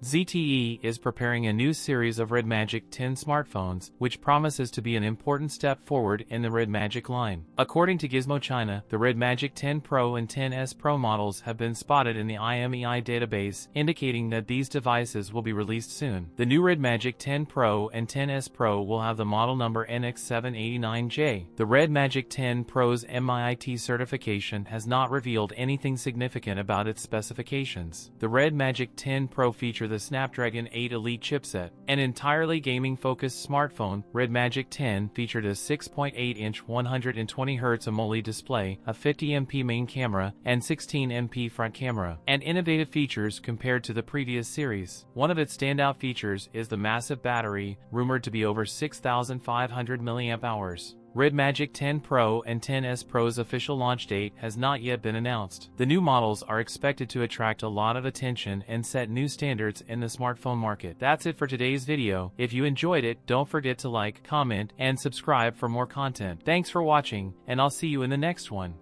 ZTE is preparing a new series of RedMagic 10 smartphones, which promises to be an important step forward in the RedMagic line. According to Gizmo China, the RedMagic 10 Pro and 10s Pro models have been spotted in the IMEI database, indicating that these devices will be released soon. The new RedMagic 10 Pro and 10s Pro will have the model number NX789J. The RedMagic 10 Pro's MIIT certification has not revealed anything significant about its specifications. The RedMagic 10 Pro features the Snapdragon 8 Elite chipset. An entirely gaming-focused smartphone, RedMagic 10 featured a 6.8-inch 120Hz AMOLED display, a 50MP main camera, and 16MP front camera, and innovative features compared to the previous series. One of its standout features is the massive battery, rumored to be over 6,500 mAh. RedMagic 10 Pro and 10s Pro's official launch date has not yet been announced. The new models are expected to attract a lot of attention and set new standards in the smartphone market. That's it for today's video. If you enjoyed it, don't forget to like, comment, and subscribe for more content. Thanks for watching, and I'll see you in the next one.